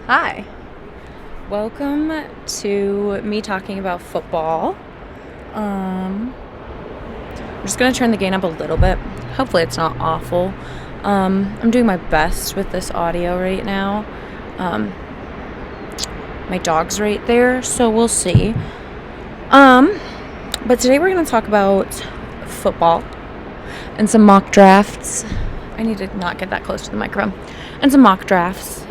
Hi. Welcome to me talking about football. I'm just going to turn the gain up a little bit. Hopefully it's not awful. I'm doing my best with this audio right now. My dog's right there, so we'll see. But today we're going to talk about football and some mock drafts. I need to not get that close to the microphone. And some mock drafts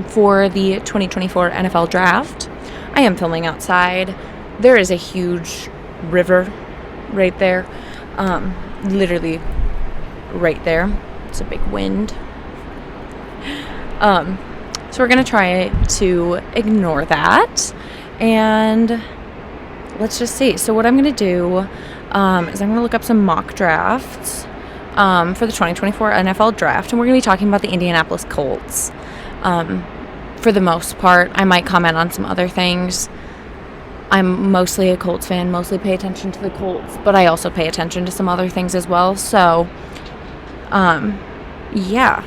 for the 2024 NFL Draft. I am filming outside. There is a huge river right there. Literally right there. It's a big wind. So we're going to try to ignore that. And let's just see. So what I'm going to do is I'm going to look up some mock drafts for the 2024 NFL Draft, and we're going to be talking about the Indianapolis Colts. For the most part, I might comment on some other things. I'm mostly a Colts fan, mostly pay attention to the Colts, but I also pay attention to some other things as well. So, yeah.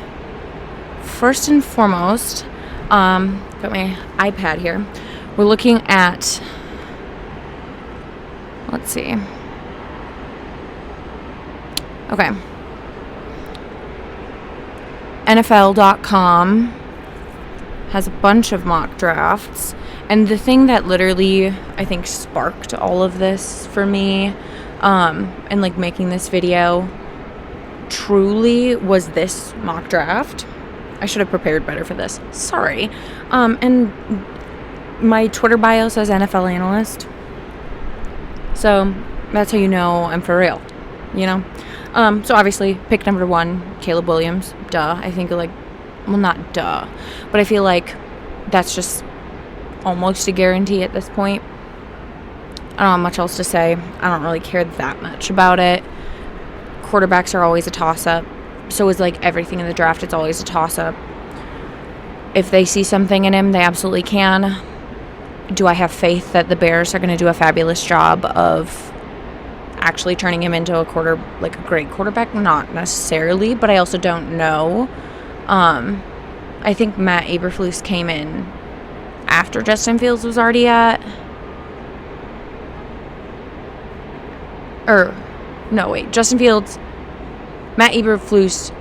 First and foremost, got my iPad here. We're looking at, let's see. Okay. NFL.com has a bunch of mock drafts, and the thing that literally I think sparked all of this for me and like making this video truly was this mock draft. I should have prepared better for this, sorry. And my Twitter bio says NFL analyst, so that's how you know I'm for real, you know. So obviously, pick number 1, Caleb Williams. Duh. I think not duh, but I feel like that's just almost a guarantee at this point. I don't have much else to say. I don't really care that much about it. Quarterbacks are always a toss-up. So is like everything in the draft. It's always a toss-up. If they see something in him, they absolutely can. Do I have faith that the Bears are going to do a fabulous job of actually turning him into a great quarterback? Not necessarily, but I also don't know. I think Matt Eberflus came in after Justin Fields was already Matt Eberflus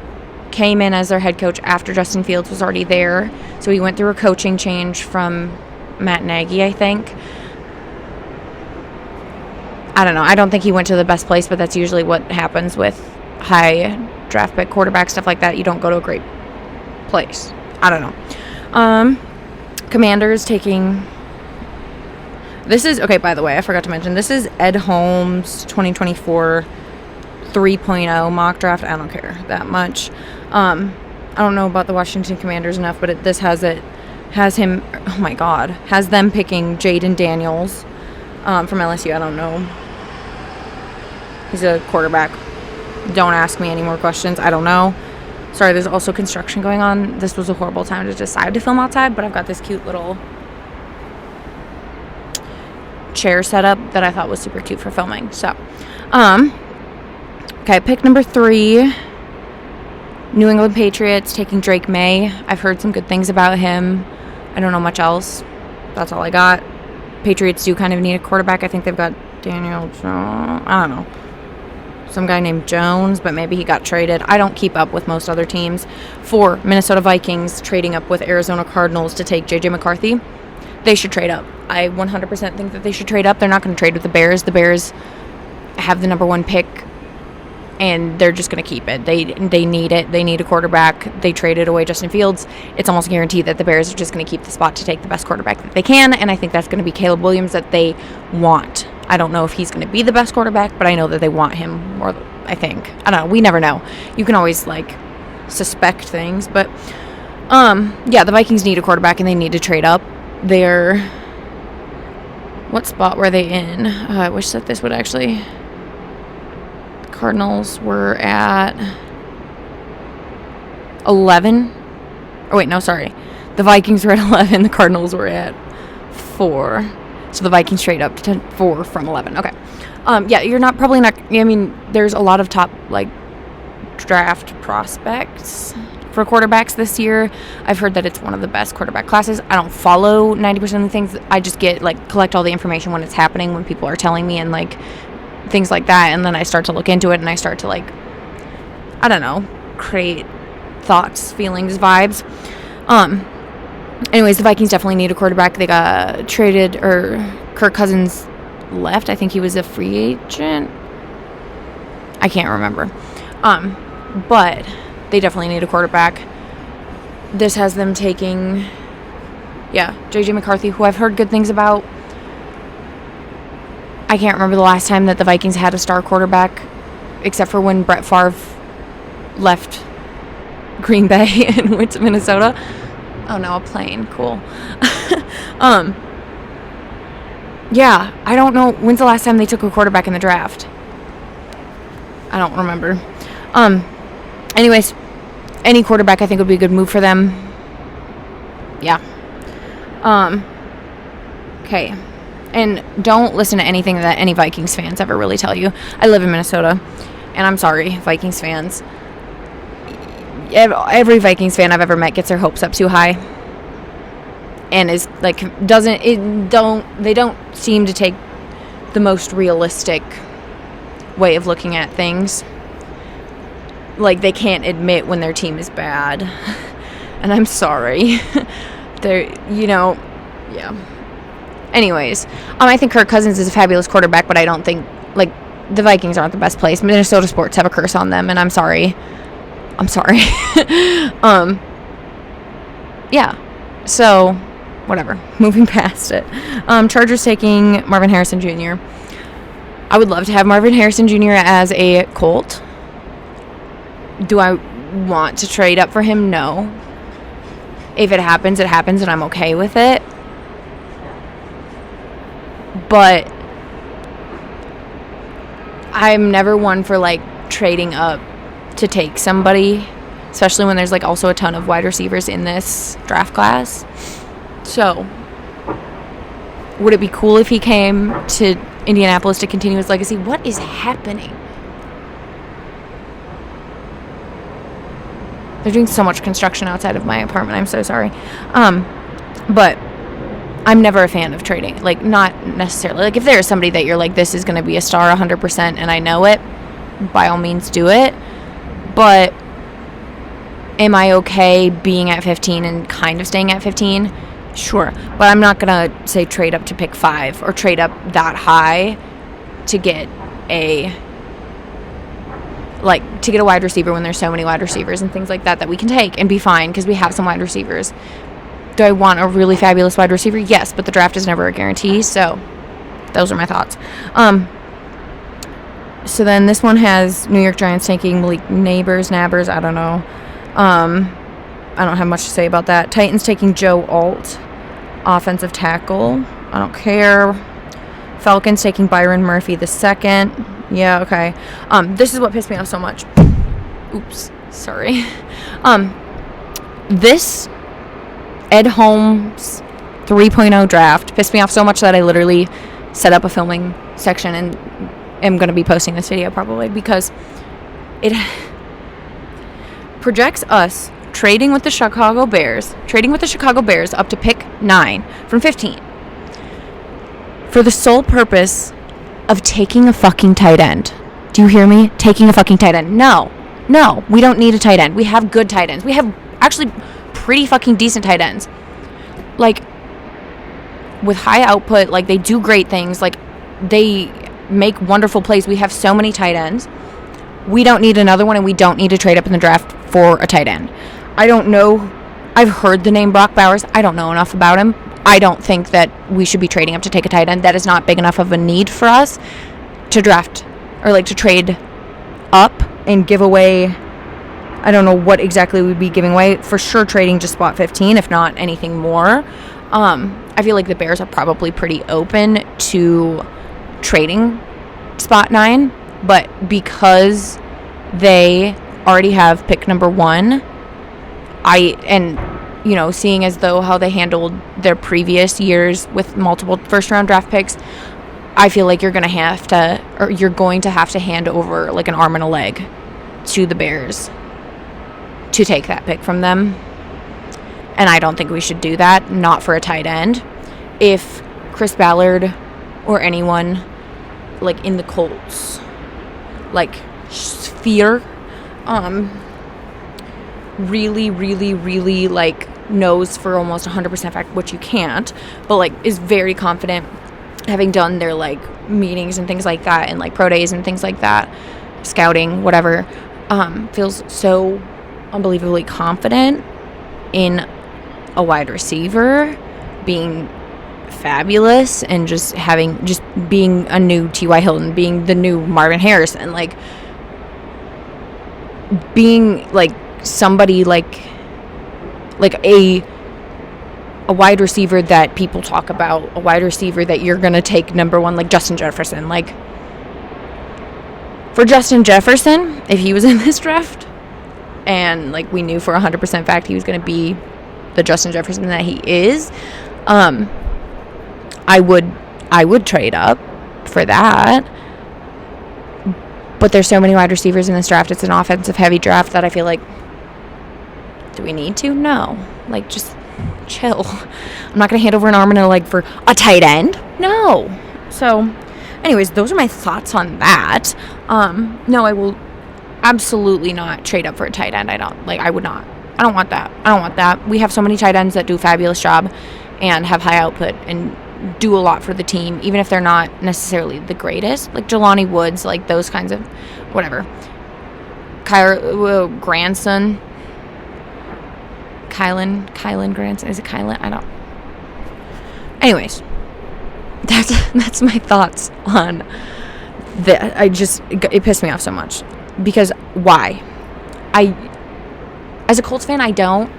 came in as their head coach after Justin Fields was already there, so he went through a coaching change from Matt Nagy, I think. I don't know. I don't think he went to the best place, but that's usually what happens with high draft pick quarterback, stuff like that. You don't go to a great place. I don't know. Commanders taking... This is... Okay, by the way, I forgot to mention. This is Ed Holmes' 2024 3.0 mock draft. I don't care that much. I don't know about the Washington Commanders enough, but this has him... Oh, my God. Has them picking Jaden Daniels from LSU. I don't know. He's a quarterback. Don't ask me any more questions. I don't know. Sorry, there's also construction going on. This was a horrible time to decide to film outside, but I've got this cute little chair set up that I thought was super cute for filming. So, okay, pick number 3, New England Patriots taking Drake May. I've heard some good things about him. I don't know much else. That's all I got. Patriots do kind of need a quarterback. I think they've got Daniel Jones. I don't know. Some guy named Jones, but maybe he got traded. I don't keep up with most other teams. 4, Minnesota Vikings trading up with Arizona Cardinals to take J.J. McCarthy. They should trade up. I 100% think that they should trade up. They're not going to trade with the Bears. The Bears have the number 1 pick, and they're just going to keep it. They need it. They need a quarterback. They traded away Justin Fields. It's almost guaranteed that the Bears are just going to keep the spot to take the best quarterback that they can, and I think that's going to be Caleb Williams that they want. I don't know if he's going to be the best quarterback, but I know that they want him more, I think. I don't know. We never know. You can always, suspect things, but, yeah, the Vikings need a quarterback, and they need to trade up. What spot were they in? I wish that this would actually... Cardinals were at 11. Oh, wait, no, sorry. The Vikings were at 11. The Cardinals were at 4. So the Vikings trade up to 4 from 11. Okay. Yeah, you're there's a lot of top, draft prospects for quarterbacks this year. I've heard that it's one of the best quarterback classes. I don't follow 90% of the things. I just collect all the information when it's happening, when people are telling me, and things like that. And then I start to look into it, and I start to I don't know, create thoughts, feelings, vibes. Anyways, the Vikings definitely need a quarterback. They got traded, or Kirk Cousins left. I think he was a free agent. I can't remember. But they definitely need a quarterback. This has them taking, J.J. McCarthy, who I've heard good things about. I can't remember the last time that the Vikings had a star quarterback, except for when Brett Favre left Green Bay and went to Minnesota. Oh no, a plane. Cool. I don't know. When's the last time they took a quarterback in the draft? I don't remember. Anyways, any quarterback I think would be a good move for them. Yeah. Okay. And don't listen to anything that any Vikings fans ever really tell you. I live in Minnesota, and I'm sorry, Vikings fans. Every Vikings fan I've ever met gets their hopes up too high, and is they don't seem to take the most realistic way of looking at things. They can't admit when their team is bad, and I'm sorry. Anyways, I think Kirk Cousins is a fabulous quarterback, but I don't think the Vikings aren't the best place. Minnesota sports have a curse on them, and I'm sorry. So whatever, moving past it. Chargers taking Marvin Harrison Jr. I would love to have Marvin Harrison Jr. as a Colt. Do I want to trade up for him? No. If it happens, it happens, and I'm okay with it. But I'm never one for trading up to take somebody, especially when there's also a ton of wide receivers in this draft class. So would it be cool if he came to Indianapolis to continue his legacy? What is happening? They're doing so much construction outside of my apartment. I'm so sorry. But I'm never a fan of trading. Not necessarily. If there's somebody that you're this is going to be a star 100% and I know it, by all means do it. But am I okay being at 15 and kind of staying at 15? Sure. But I'm not going to say trade up to pick 5 or trade up that high to get a wide receiver when there's so many wide receivers and things like that we can take and be fine because we have some wide receivers. Do I want a really fabulous wide receiver? Yes, but the draft is never a guarantee, so those are my thoughts. So then this one has New York Giants taking Malik Nabbers, I don't know. I don't have much to say about that. Titans taking Joe Alt, offensive tackle. I don't care. Falcons taking Byron Murphy the second. Yeah, okay. This is what pissed me off so much. Oops, sorry. This Ed Holmes 3.0 draft pissed me off so much that I literally set up a filming section and am going to be posting this video probably because it projects us trading with the Chicago Bears up to pick 9 from 15 for the sole purpose of taking a fucking tight end. Do you hear me? Taking a fucking tight end. No, we don't need a tight end. We have good tight ends. We have actually pretty fucking decent tight ends. With high output, they do great things. They make wonderful plays. We have so many tight ends. We don't need another one, and we don't need to trade up in the draft for a tight end. I don't know. I've heard the name Brock Bowers. I don't know enough about him. I don't think that we should be trading up to take a tight end. That is not big enough of a need for us to draft or to trade up and give away. I don't know what exactly we'd be giving away. For sure trading just spot 15, if not anything more. I feel like the Bears are probably pretty open to trading spot 9, but because they already have pick number 1, seeing as though how they handled their previous years with multiple first round draft picks, I feel like you're going to have to hand over an arm and a leg to the Bears to take that pick from them. And I don't think we should do that, not for a tight end. If Chris Ballard or anyone like in the Colts like sphere really like knows for almost 100% fact, which you can't, but like is very confident, having done their like meetings and things like that, and like pro days and things like that, scouting, whatever, feels so unbelievably confident in a wide receiver being fabulous and just being a new T.Y. Hilton, being the new Marvin Harrison, like being like somebody like a wide receiver that people talk about, a wide receiver that you're gonna take number one, like Justin Jefferson. Like, for Justin Jefferson, if he was in this draft and like we knew for 100% fact he was gonna be the Justin Jefferson that he is, I would trade up for that. But there's so many wide receivers in this draft. It's an offensive heavy draft that I feel like, do we need to? No. Like, just chill. I'm not going to hand over an arm and a leg for a tight end. No. So, anyways, those are my thoughts on that. No, I will absolutely not trade up for a tight end. I would not. I don't want that. We have so many tight ends that do a fabulous job and have high output and do a lot for the team, even if they're not necessarily the greatest. Like Jelani Woods, like those kinds of whatever. Kylan Grandson. Is it Kylan? I don't. Anyways, that's my thoughts on that. It pissed me off so much because why? As a Colts fan, I don't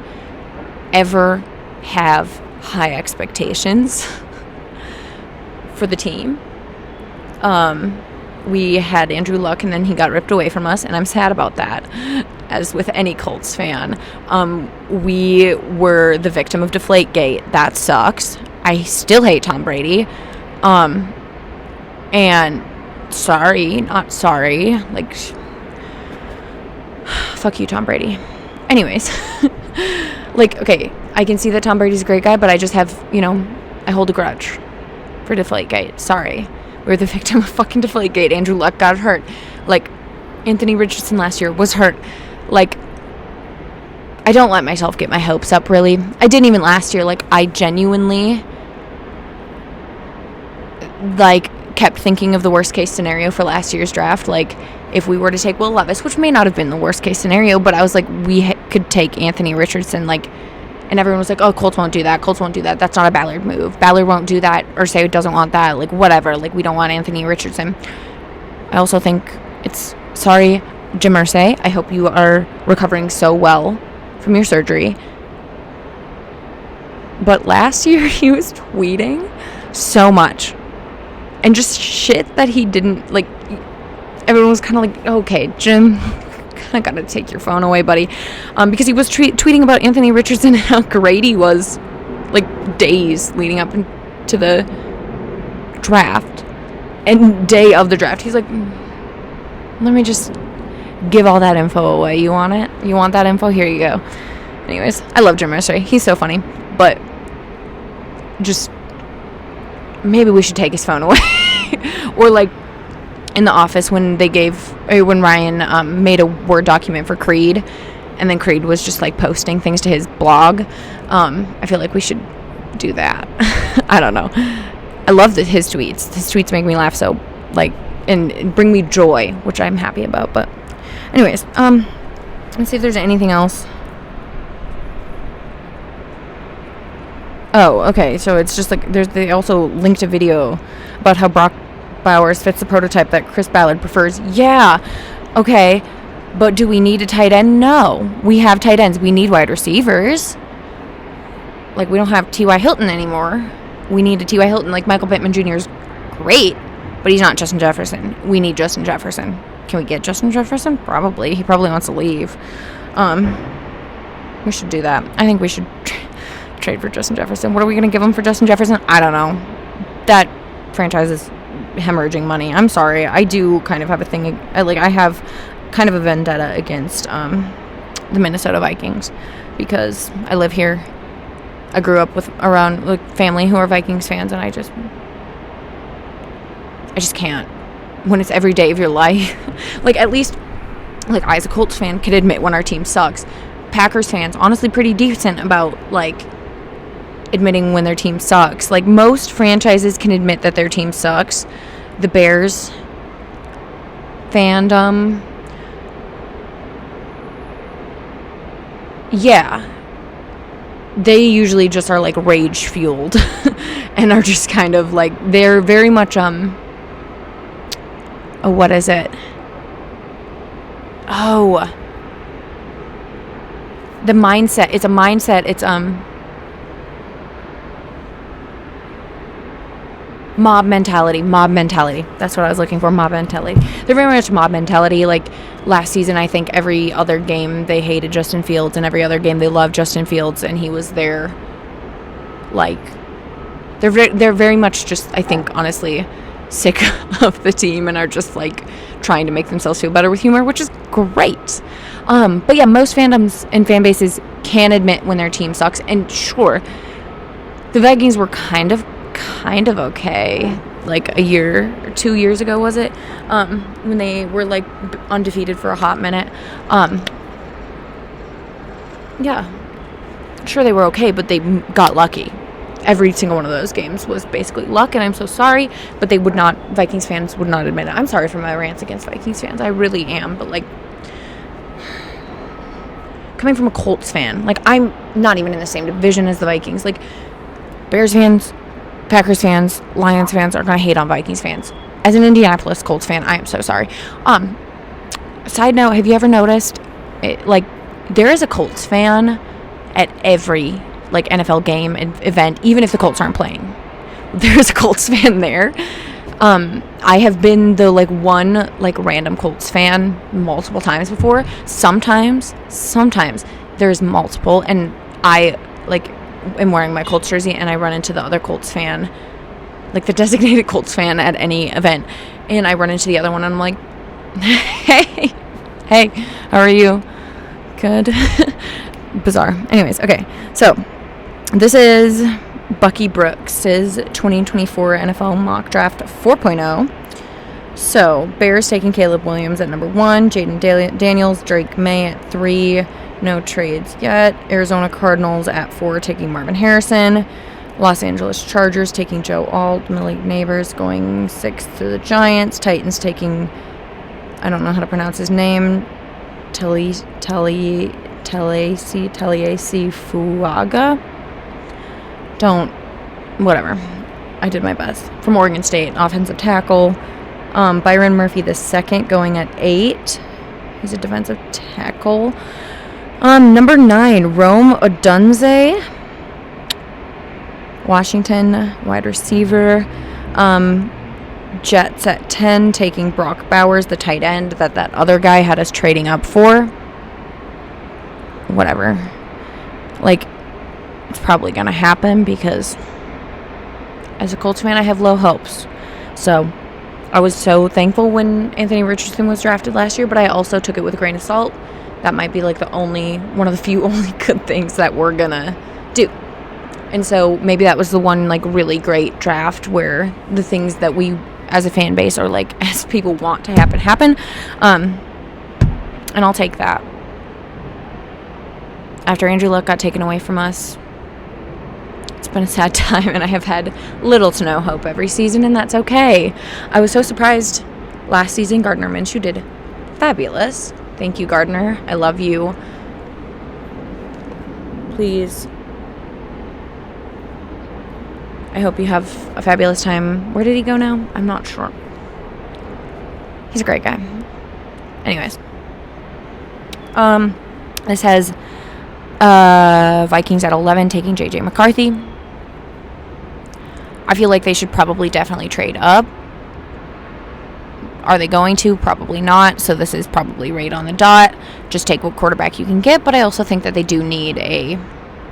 ever have high expectations for the team. We had Andrew Luck and then he got ripped away from us, and I'm sad about that, as with any Colts fan. We were the victim of Deflategate. That sucks. I still hate Tom Brady. And not sorry. Like, fuck you, Tom Brady. Anyways, like, okay, I can see that Tom Brady's a great guy, but I just have, I hold a grudge for Deflategate. Sorry. We're the victim of fucking Deflategate. Andrew Luck got hurt. Like, Anthony Richardson last year was hurt. Like, I don't let myself get my hopes up, really. I didn't even last year. Like, I genuinely, like, kept thinking of the worst case scenario for last year's draft. Like, if we were to take Will Levis, which may not have been the worst case scenario, but I was like, we could take Anthony Richardson, like, and everyone was like, oh, Colts won't do that. That's not a Ballard move. Ballard won't do that, or say it doesn't want that. Like, whatever. Like, we don't want Anthony Richardson. I also think sorry, Jim Irsay. I hope you are recovering so well from your surgery. But last year, he was tweeting so much. And just shit that he didn't, like, everyone was kind of like, okay, Jim, I gotta take your phone away, buddy. Because he was tweeting about Anthony Richardson and how great he was, like, days leading up to the draft. And day of the draft, he's like, let me just give all that info away. You want it? You want that info? Here you go. Anyways, I love Jim Irsay. He's so funny. But just, maybe we should take his phone away. Or, like, in The Office when Ryan made a Word document for Creed, and then Creed was just like posting things to his blog. I feel like we should do that. I don't know. I love his tweets. His tweets make me laugh so, like, and bring me joy, which I'm happy about. But anyways, let's see if there's anything else. Oh, okay. So it's just like they also linked a video about how Brock Bowers fits the prototype that Chris Ballard prefers. Yeah, okay, but do we need a tight end? No, we have tight ends. We need wide receivers. Like, we don't have T.Y. Hilton anymore. We need a T.Y. Hilton. Like, Michael Pittman Jr. is great, but he's not Justin Jefferson. We need Justin Jefferson. Can we get Justin Jefferson? Probably. He probably wants to leave. We should do that. I think we should trade for Justin Jefferson. What are we going to give him for Justin Jefferson? I don't know. That franchise is hemorrhaging money. I'm sorry. I do kind of have a thing. I have kind of a vendetta against the Minnesota Vikings because I live here. I grew up around like family who are Vikings fans, and I just can't. When it's every day of your life, like at least like I as a Colts fan could admit when our team sucks. Packers fans honestly pretty decent about like admitting when their team sucks. Like most franchises can admit that their team sucks. The Bears fandom, yeah, they usually just are like rage fueled and are just kind of like, they're very much what is it? The mindset. It's a mindset. It's mob mentality. That's what I was looking for. Mob mentality. They're very much mob mentality. Like last season, I think every other game they hated Justin Fields, and every other game they loved Justin Fields, and he was there. Like they're very much just, I think, honestly, sick of the team and are just like trying to make themselves feel better with humor, which is great. But yeah, most fandoms and fan bases can admit when their team sucks. And sure, the Vikings were kind of okay like a year or 2 years ago, was it, when they were like undefeated for a hot minute. Yeah, sure, they were okay, but they got lucky. Every single one of those games was basically luck, and I'm so sorry, but Vikings fans would not admit it. I'm sorry for my rants against Vikings fans, I really am, but like, coming from a Colts fan, like I'm not even in the same division as the Vikings. Like Bears fans, Packers fans, Lions fans are gonna hate on Vikings fans. As an Indianapolis Colts fan, I am so sorry. Side note, have you ever noticed like there is a Colts fan at every like NFL game and event, even if the Colts aren't playing. There's a Colts fan there. I have been the like one like random Colts fan multiple times before. Sometimes there's multiple, and I like am wearing my Colts jersey and I run into the other Colts fan, like the designated Colts fan at any event, and I run into the other one and I'm like, hey, how are you? Good. Bizarre. Anyways, okay, so this is Bucky Brooks' 2024 NFL mock draft 4.0. So, Bears taking Caleb Williams at number 1, Jaden Daniels, Drake May at 3, no trades yet. Arizona Cardinals at 4, taking Marvin Harrison. Los Angeles Chargers taking Joe Alt. Malik Neighbors going 6th to the Giants. Titans taking, I don't know how to pronounce his name, Talasi Fuaga. Whatever. I did my best. From Oregon State, offensive tackle. Byron Murphy the second going at 8. He's a defensive tackle. Number 9, Rome Odunze, Washington, wide receiver. Jets at 10, taking Brock Bowers, the tight end that other guy had us trading up for. Whatever. Like, it's probably gonna happen because as a Colts fan, I have low hopes. So I was so thankful when Anthony Richardson was drafted last year, but I also took it with a grain of salt. That might be like one of the few only good things that we're gonna do. And so maybe that was the one like really great draft where the things that we as a fan base or like as people want to happen. And I'll take that. After Andrew Luck got taken away from us, it's been a sad time, and I have had little to no hope every season, and that's okay. I was so surprised last season. Gardner Minshew did fabulous. Thank you, Gardner. I love you. Please. I hope you have a fabulous time. Where did he go now? I'm not sure. He's a great guy. Anyways. This has Vikings at 11 taking J.J. McCarthy. I feel like they should probably definitely trade up. Are they going to? Probably not. So this is probably right on the dot. Just take what quarterback you can get. But I also think that they do need a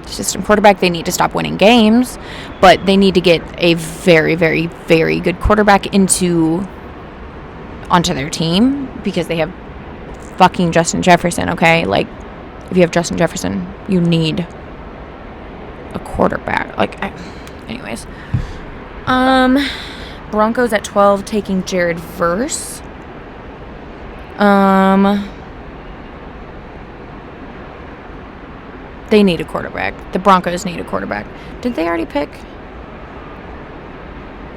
system quarterback. They need to stop winning games. But they need to get a very, very, very good quarterback onto their team. Because they have fucking Justin Jefferson, okay? Like, if you have Justin Jefferson, you need a quarterback. Anyways. Broncos at 12 taking Jared Verse. They need a quarterback. The Broncos need a quarterback. Did they already pick?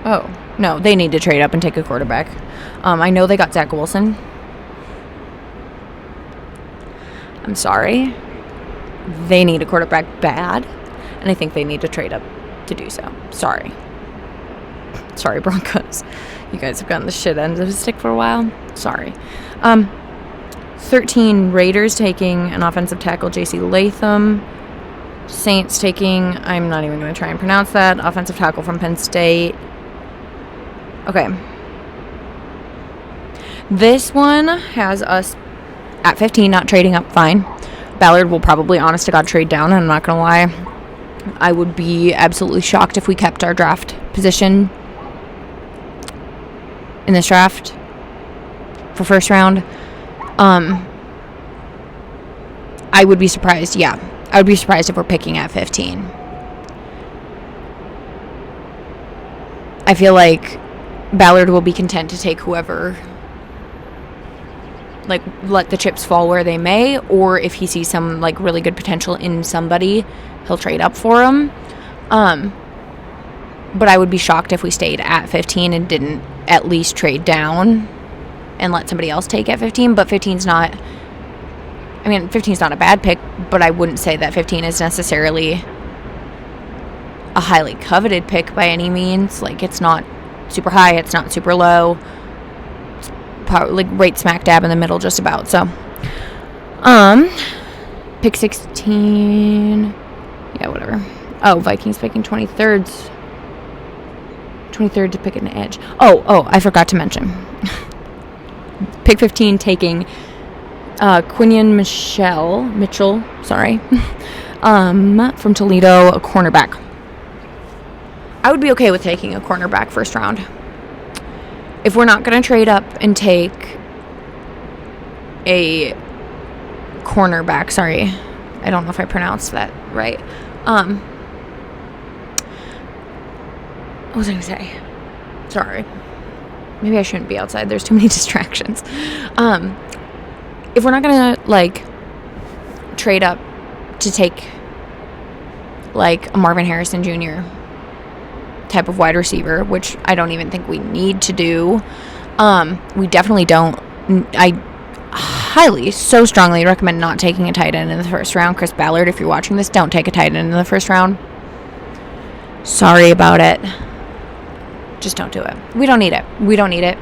Oh, no, they need to trade up and take a quarterback. I know they got Zach Wilson. I'm sorry. They need a quarterback bad, and I think they need to trade up to do so. Sorry, Broncos. You guys have gotten the shit end of the stick for a while. Sorry. 13 Raiders taking an offensive tackle, J.C. Latham. Saints taking, I'm not even going to try and pronounce that, offensive tackle from Penn State. Okay. This one has us at 15, not trading up, fine. Ballard will probably, honest to God, trade down, and I'm not going to lie. I would be absolutely shocked if we kept our draft position in this draft for first round. I would be surprised. Yeah, I would be surprised if we're picking at 15. I feel like Ballard will be content to take whoever, like, let the chips fall where they may, or if he sees some, like, really good potential in somebody, he'll trade up for him. But I would be shocked if we stayed at 15 and didn't at least trade down and let somebody else take at 15. But 15's not a bad pick, but I wouldn't say that 15 is necessarily a highly coveted pick by any means. Like, it's not super high, it's not super low. It's probably like right smack dab in the middle, just about. So, pick 16. Yeah, whatever. Oh, Vikings picking 23rd. 23rd to pick an edge. Oh, I forgot to mention. Pick 15 taking Quinion Mitchell, sorry, from Toledo, a cornerback. I would be okay with taking a cornerback first round. If we're not going to trade up and take a cornerback, sorry, I don't know if I pronounced that right. What was I going to say? Sorry. Maybe I shouldn't be outside. There's too many distractions. If we're not going to, like, trade up to take, like, a Marvin Harrison Jr. type of wide receiver, which I don't even think we need to do, we definitely don't. I highly, so strongly recommend not taking a tight end in the first round. Chris Ballard, if you're watching this, don't take a tight end in the first round. Sorry about it. Just don't do it. We don't need it.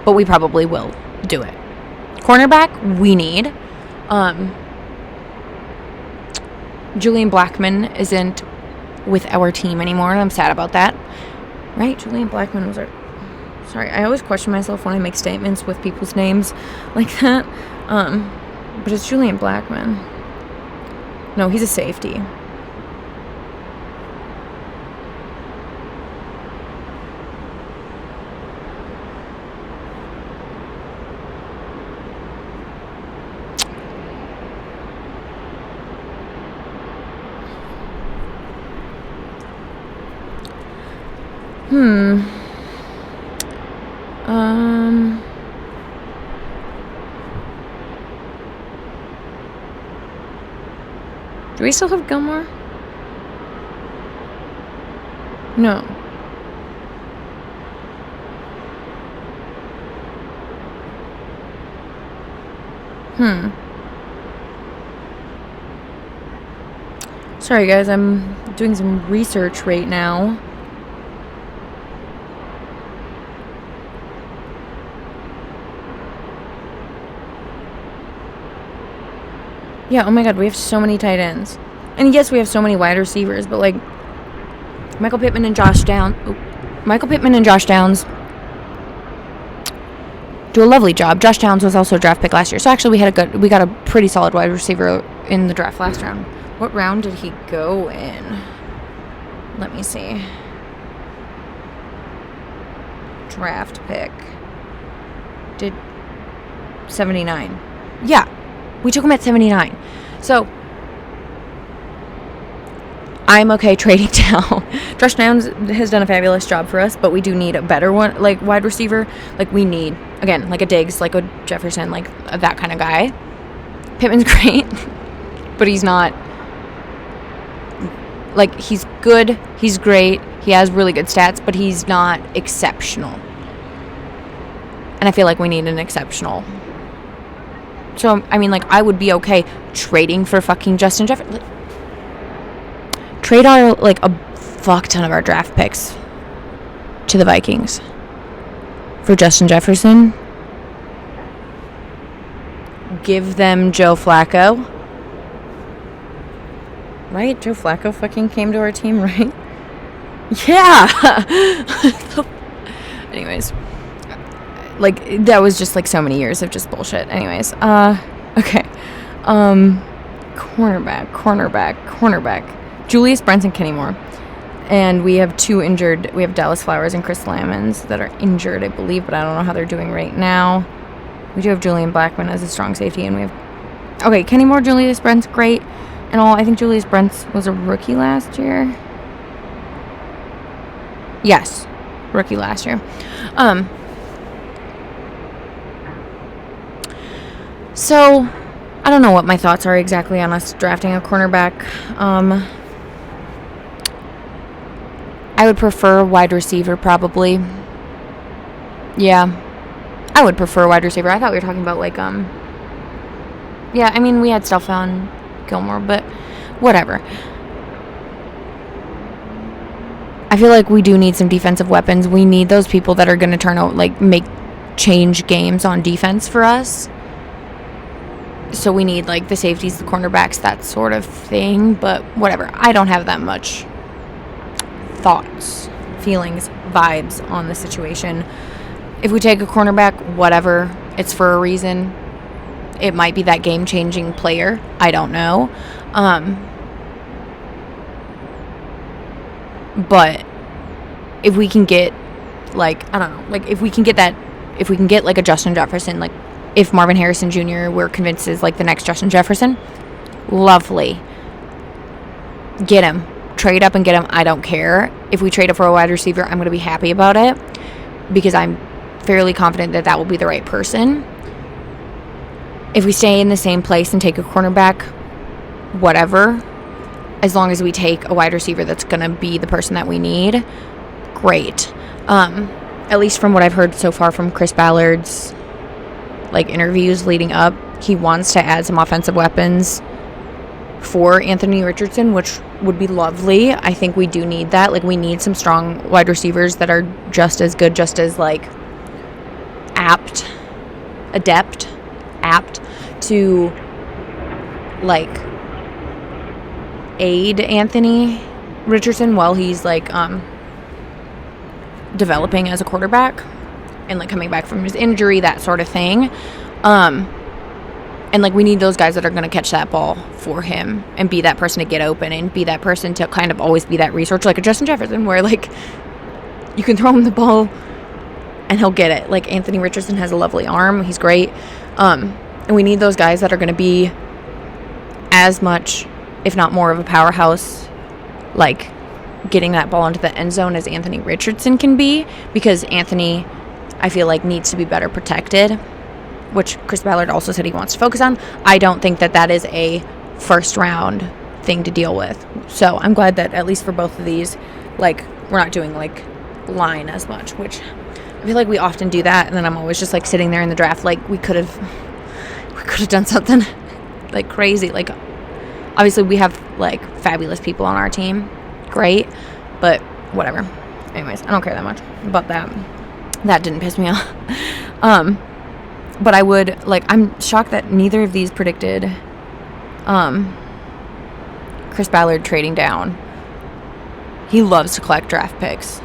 But we probably will do it. Cornerback, we need. Julian Blackmon isn't with our team anymore, and I'm sad about that. Right? Julian Blackmon was our... Sorry, I always question myself when I make statements with people's names like that. But it's Julian Blackmon. No, he's a safety. Do we still have Gilmore? No. Sorry guys, I'm doing some research right now. Yeah, oh my god, we have so many tight ends. And yes, we have so many wide receivers, but like Michael Pittman and Josh Downs do a lovely job. Josh Downs was also a draft pick last year. So actually we got a pretty solid wide receiver in the draft last round. What round did he go in? Let me see. Draft pick. Did 79. Yeah. We took him at 79. So I'm okay trading down. Josh Downs has done a fabulous job for us, but we do need a better one, like wide receiver. Like we need, again, like a Diggs, like a Jefferson, like that kind of guy. Pittman's great, but he's not, like, he's good, he's great, he has really good stats, but he's not exceptional. And I feel like we need an exceptional. So, I mean, like, I would be okay trading for fucking Justin Jefferson. Trade our, like, a fuck ton of our draft picks to the Vikings for Justin Jefferson. Give them Joe Flacco. Right? Joe Flacco fucking came to our team, right? Yeah! Anyways. Like, that was just, like, so many years of just bullshit. Anyways. Okay. Cornerback. Julius Brents and Kenny Moore. And we have 2 injured. We have Dallas Flowers and Chris Lamons that are injured, I believe, but I don't know how they're doing right now. We do have Julian Blackmon as a strong safety, and we have... Okay, Kenny Moore, Julius Brents, great. And all, I think Julius Brents was a rookie last year. Yes, rookie last year. So, I don't know what my thoughts are exactly on us drafting a cornerback. I would prefer a wide receiver, probably. Yeah. I would prefer a wide receiver. I thought we were talking about, like, yeah, I mean, we had Stephon Gilmore, but whatever. I feel like we do need some defensive weapons. We need those people that are going to turn out, like, change games on defense for us. So we need, like, the safeties, the cornerbacks, that sort of thing. But whatever. I don't have that much thoughts, feelings, vibes on the situation. If we take a cornerback, whatever, it's for a reason. It might be that game-changing player. I don't know. But if we can get, like, I don't know, like, if we can get, like, a Justin Jefferson, like, if Marvin Harrison Jr. we're convinced is, like, the next Justin Jefferson, lovely. Get him. Trade up and get him. I don't care. If we trade up for a wide receiver, I'm going to be happy about it because I'm fairly confident that will be the right person. If we stay in the same place and take a cornerback, whatever, as long as we take a wide receiver that's going to be the person that we need, great. At least from what I've heard so far from Chris Ballard's, like, interviews leading up, he wants to add some offensive weapons for Anthony Richardson, which would be lovely. I think we do need that. Like, we need some strong wide receivers that are just as good, just as, like, apt to, like, aid Anthony Richardson while he's, like, developing as a quarterback and, like, coming back from his injury, that sort of thing. And, like, we need those guys that are going to catch that ball for him and be that person to get open and be that person to kind of always be that resource, like a Justin Jefferson, where, like, you can throw him the ball and he'll get it. Like, Anthony Richardson has a lovely arm. He's great. And we need those guys that are going to be as much, if not more, of a powerhouse, like, getting that ball into the end zone as Anthony Richardson can be, because Anthony, I feel like, needs to be better protected, which Chris Ballard also said he wants to focus on. I don't think that is a first-round thing to deal with. So I'm glad that at least for both of these, like, we're not doing, like, line as much, which I feel like we often do that, and then I'm always just, like, sitting there in the draft, like, we could have done something, like, crazy. Like, obviously we have, like, fabulous people on our team. Great. But whatever. Anyways, I don't care that much about that. That didn't piss me off. But I would, like, I'm shocked that neither of these predicted Chris Ballard trading down. He loves to collect draft picks.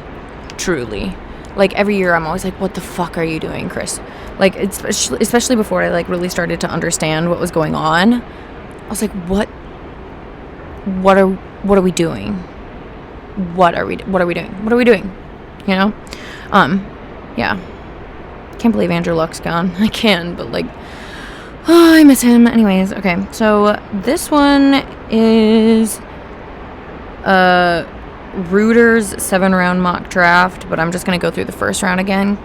Truly. Like, every year I'm always like, what the fuck are you doing, Chris? Like, it's, especially before I, like, really started to understand what was going on. I was like, what are we doing? What are we doing? You know? Yeah. Can't believe Andrew Luck's gone. I can, but, like, Oh, I miss him. Anyways, okay. So this one is Reuters 7-round mock draft, but I'm just gonna go through the first round again.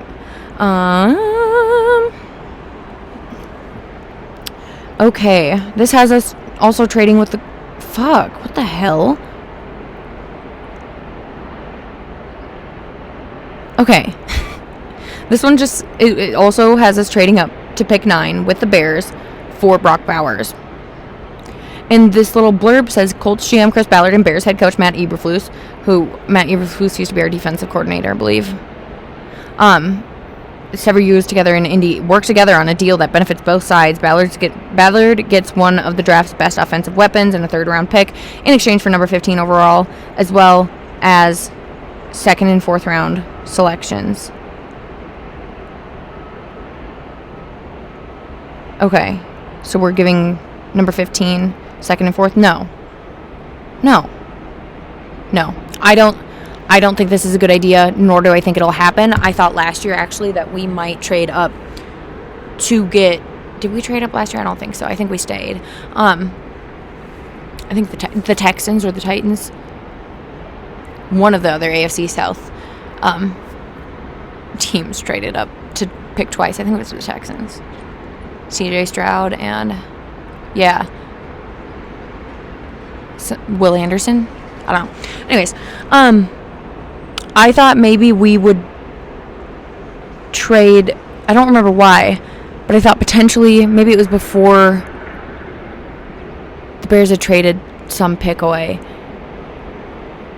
Okay, this has us also trading with the... Fuck, what the hell? Okay. This one just... It also has us trading up to pick 9 with the Bears for Brock Bowers. And this little blurb says, Colts GM Chris Ballard and Bears head coach Matt Eberflus, who Matt Eberflus used to be our defensive coordinator, I believe. Several years together in Indy, work together on a deal that benefits both sides. Ballard gets one of the draft's best offensive weapons and a 3rd-round pick in exchange for number 15 overall, as well as 2nd and 4th round selections. Okay, so we're giving number 15, 2nd and 4th? No. I don't think this is a good idea, nor do I think it'll happen. I thought last year, actually, that we might trade up to get... Did we trade up last year? I don't think so. I think we stayed. I think the Texans or the Titans, one of the other AFC South teams traded up to pick twice. I think it was the Texans. CJ Stroud and... Yeah. Will Anderson? I don't know. Anyways, I thought maybe we would trade... I don't remember why, but I thought potentially maybe it was before the Bears had traded some pick away.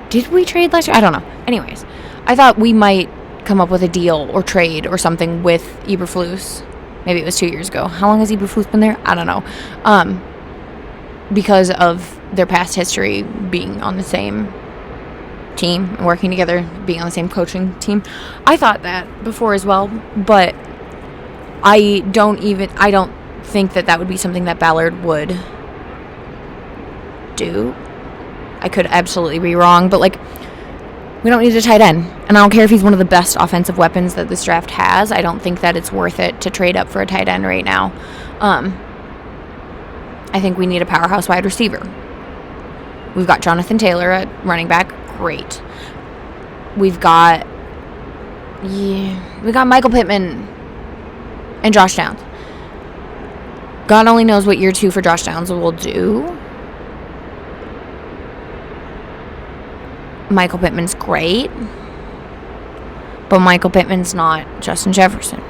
Did we trade last year? I don't know. Anyways, I thought we might come up with a deal or trade or something with Eberflus. Maybe it was 2 years ago. How long has Eberflus been there? I don't know. Because of their past history being on the same team, working together, being on the same coaching team. I thought that before as well, but I don't think that would be something that Ballard would do. I could absolutely be wrong, but like, we don't need a tight end, and I don't care if he's one of the best offensive weapons that this draft has. I don't think that it's worth it to trade up for a tight end right now. I think we need a powerhouse wide receiver. We've got Jonathan Taylor at running back. Great. We've got Michael Pittman and Josh Downs. God only knows what year 2 for Josh Downs will do. Michael Pittman's great, but Michael Pittman's not Justin Jefferson.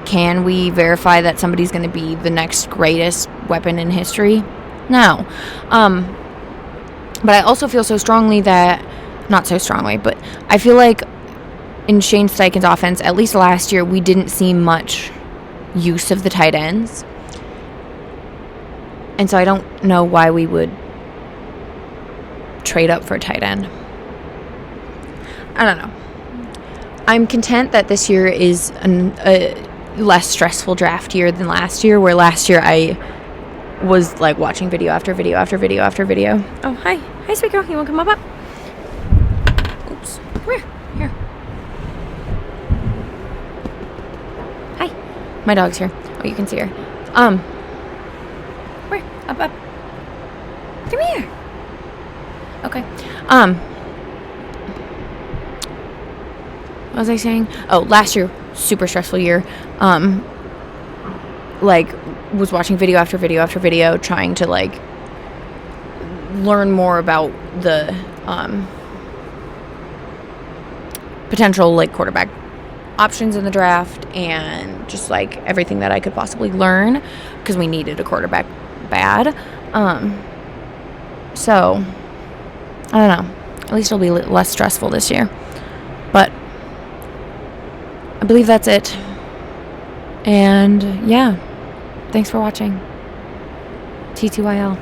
Can we verify that somebody's going to be the next greatest weapon in history? No. But I also feel so strongly that, not so strongly, but I feel like in Shane Steichen's offense, at least last year, we didn't see much use of the tight ends. And so I don't know why we would trade up for a tight end. I don't know. I'm content that this year is a less stressful draft year than last year, where last year I was like watching video after video after video after video. Oh, hi. Hi, sweet girl. You want to come up? Oops. Come here. Hi. My dog's here. Oh, you can see her. Where? Up. Come here. Okay. What was I saying? Oh, last year, super stressful year. Was watching video after video after video, trying to like learn more about the potential like quarterback options in the draft, and just like everything that I could possibly learn, because we needed a quarterback bad. So I don't know. At least it'll be less stressful this year. But I believe that's it. And yeah, thanks for watching. TTYL.